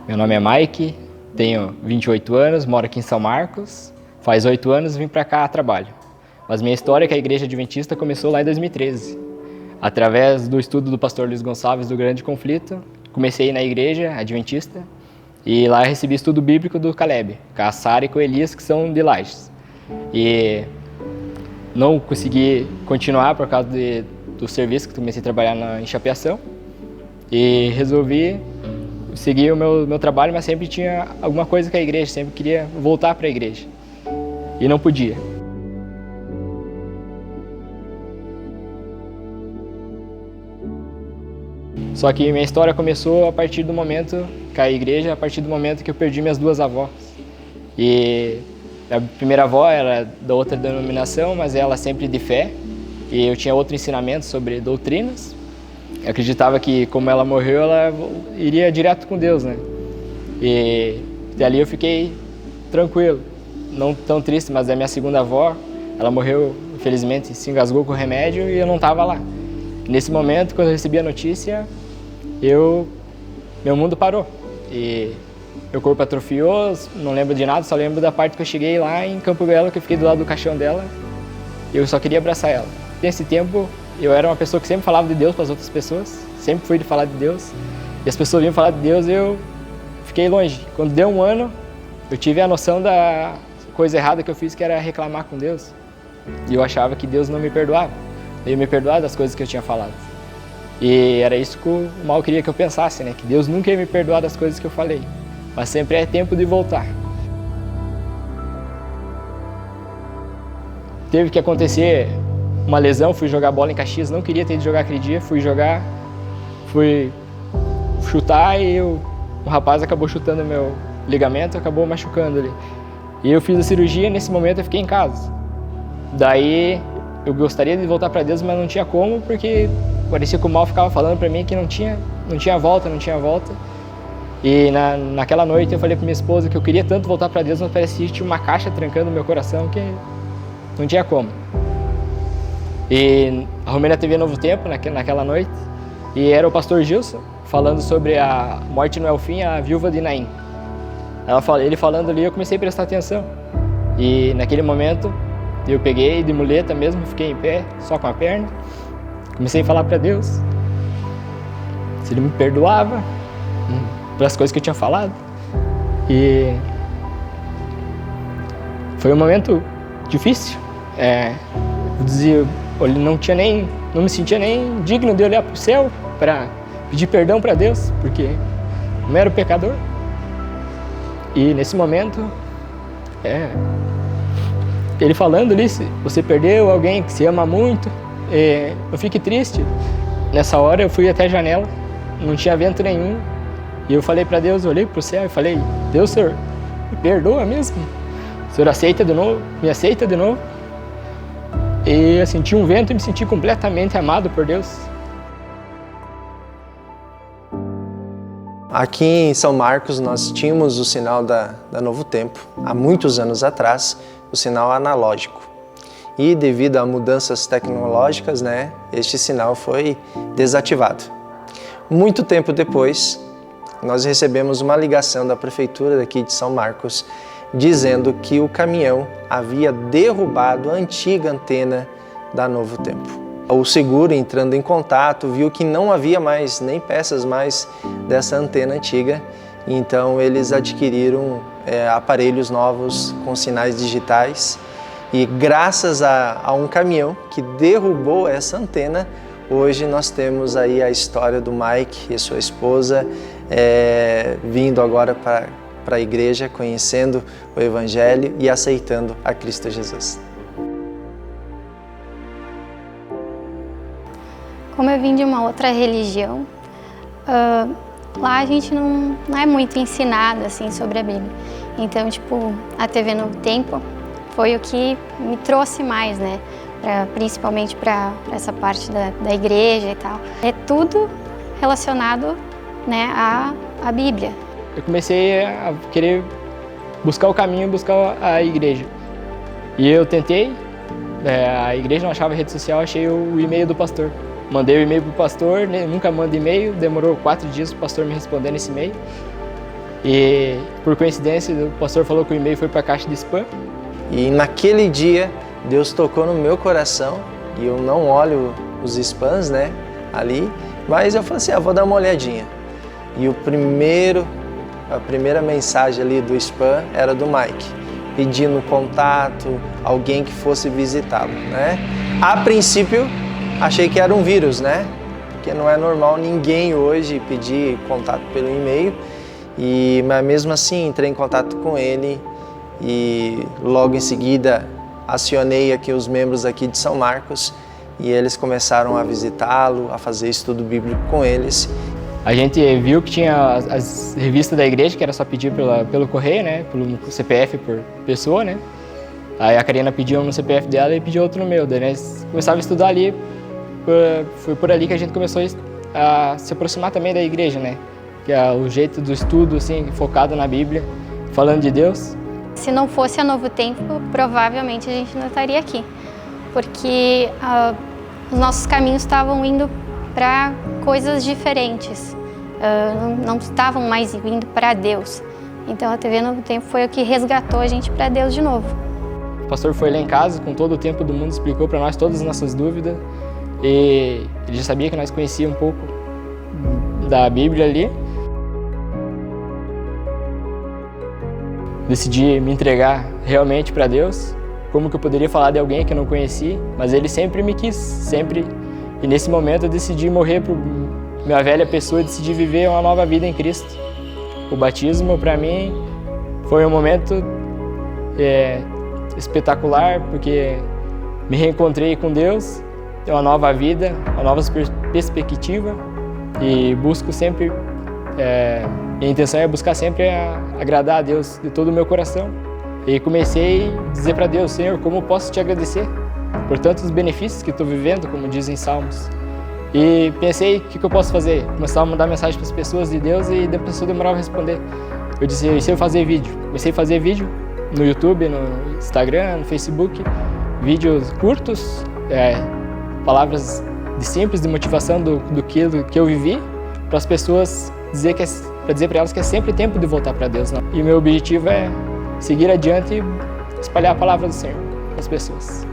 Meu nome é Mike, tenho 28 anos, moro aqui em São Marcos. Faz 8 anos vim para cá a trabalho. Mas minha história com a Igreja Adventista começou lá em 2013. Através do estudo do pastor Luiz Gonçalves do Grande Conflito, comecei na Igreja Adventista e lá recebi estudo bíblico do Caleb, com a Sara e com o Elias, que são de Lages. E não consegui continuar por causa do serviço que comecei a trabalhar em chapeação e resolvi seguir o meu trabalho, mas sempre tinha alguma coisa com a igreja, sempre queria voltar para a igreja e não podia. Só que minha história começou a partir do momento com a igreja, a partir do momento que eu perdi minhas duas avós. E a primeira avó era da outra denominação, mas ela sempre de fé, e eu tinha outro ensinamento sobre doutrinas. Eu acreditava que, como ela morreu, ela iria direto com Deus, né? E dali eu fiquei tranquilo, não tão triste, mas a minha segunda avó, ela morreu, infelizmente, se engasgou com o remédio e eu não estava lá. Nesse momento, quando eu recebi a notícia, meu mundo parou. E meu corpo atrofiou, não lembro de nada, só lembro da parte que eu cheguei lá em Campo Belo, que eu fiquei do lado do caixão dela, e eu só queria abraçar ela. Nesse tempo, eu era uma pessoa que sempre falava de Deus para as outras pessoas, sempre fui de falar de Deus, e as pessoas vinham falar de Deus e eu fiquei longe. Quando deu um ano, eu tive a noção da coisa errada que eu fiz, que era reclamar com Deus, e eu achava que Deus não me perdoava, ele ia me perdoar das coisas que eu tinha falado. E era isso que o mal queria que eu pensasse, né? Que Deus nunca ia me perdoar das coisas que eu falei, mas sempre é tempo de voltar. Teve que acontecer uma lesão, fui jogar bola em Caxias, não queria ter ido jogar aquele dia, fui chutar e um rapaz acabou chutando meu ligamento, acabou machucando ali. E eu fiz a cirurgia, nesse momento eu fiquei em casa. Daí eu gostaria de voltar para Deus, mas não tinha como, porque parecia que o mal ficava falando para mim que não tinha volta. E naquela noite eu falei para minha esposa que eu queria tanto voltar para Deus, mas parecia que tinha uma caixa trancando o meu coração, que não tinha como. E arrumei na TV Novo Tempo naquela noite, e era o pastor Gilson falando sobre a morte não é o fim, a viúva de Naim. Ele falando ali, eu comecei a prestar atenção. E naquele momento eu peguei de muleta mesmo, fiquei em pé, só com a perna. Comecei a falar para Deus se Ele me perdoava pelas coisas que eu tinha falado. E foi um momento difícil. Eu dizia, eu não me sentia nem digno de olhar para o céu para pedir perdão para Deus, porque eu era pecador. E nesse momento, Ele falando ali, se você perdeu alguém que se ama muito, eu fiquei triste. Nessa hora eu fui até a janela, não tinha vento nenhum, e eu falei para Deus, eu olhei para o céu e falei, Deus, Senhor, me perdoa mesmo? O Senhor aceita de novo? Me aceita de novo? E eu senti um vento e me senti completamente amado por Deus. Aqui em São Marcos nós tínhamos o sinal da Novo Tempo, há muitos anos atrás, o sinal analógico. E devido a mudanças tecnológicas, este sinal foi desativado. Muito tempo depois, nós recebemos uma ligação da prefeitura daqui de São Marcos, dizendo que o caminhão havia derrubado a antiga antena da Novo Tempo. O seguro, entrando em contato, viu que não havia mais nem peças mais dessa antena antiga, então eles adquiriram aparelhos novos com sinais digitais. E graças a um caminhão que derrubou essa antena, hoje nós temos aí a história do Mike e sua esposa vindo agora para a igreja, conhecendo o Evangelho e aceitando a Cristo Jesus. Como eu vim de uma outra religião, lá a gente não é muito ensinado assim, sobre a Bíblia. Então, a TV Novo Tempo foi o que me trouxe mais, principalmente para essa parte da igreja e tal. É tudo relacionado, à Bíblia. Eu comecei a querer buscar o caminho, buscar a igreja. E eu tentei, a igreja não achava rede social, achei o e-mail do pastor. Mandei o e-mail pro pastor, nunca mando e-mail, demorou 4 dias pro pastor me responder nesse e-mail. E por coincidência o pastor falou que o e-mail foi para a caixa de spam. E naquele dia Deus tocou no meu coração e eu não olho os spams, né, ali, mas eu falei assim, vou dar uma olhadinha. E a primeira mensagem ali do spam era do Mike, pedindo contato, alguém que fosse visitá-lo, né? A princípio achei que era um vírus, né? Porque não é normal ninguém hoje pedir contato pelo e-mail. Mas mesmo assim entrei em contato com ele e logo em seguida acionei aqui os membros aqui de São Marcos e eles começaram a visitá-lo, a fazer estudo bíblico com eles. A gente viu que tinha as revistas da igreja, que era só pedir pelo correio, né? Pelo CPF por pessoa, né? Aí a Karina pediu um no CPF dela e pediu outro no meu. Daí nós começávamos a estudar ali. Foi por ali que a gente começou a se aproximar também da igreja, né? Que é o jeito do estudo, assim, focado na Bíblia, falando de Deus. Se não fosse a Novo Tempo, provavelmente a gente não estaria aqui, porque os nossos caminhos estavam indo para coisas diferentes, não estavam mais indo para Deus. Então a TV Novo Tempo foi o que resgatou a gente para Deus de novo. O pastor foi lá em casa, com todo o tempo do mundo, explicou para nós todas as nossas dúvidas e ele já sabia que nós conhecíamos um pouco da Bíblia ali. Decidi me entregar realmente para Deus, como que eu poderia falar de alguém que eu não conheci, mas Ele sempre me quis, sempre. E nesse momento eu decidi morrer para minha velha pessoa e decidi viver uma nova vida em Cristo. O batismo para mim foi um momento espetacular, porque me reencontrei com Deus, é uma nova vida, uma nova perspectiva e busco sempre minha intenção é buscar sempre agradar a Deus de todo o meu coração. E comecei a dizer para Deus, Senhor, como eu posso te agradecer por tantos benefícios que estou vivendo, como dizem Salmos. E pensei, o que eu posso fazer? Começava a mandar mensagem para as pessoas de Deus e a pessoa demorava a responder. Eu disse, e se eu fazer vídeo? Comecei a fazer vídeo no YouTube, no Instagram, no Facebook, vídeos curtos, palavras simples de motivação do que eu vivi, para as pessoas para dizer para elas que é sempre tempo de voltar para Deus. Não? E meu objetivo é seguir adiante e espalhar a palavra do Senhor para as pessoas.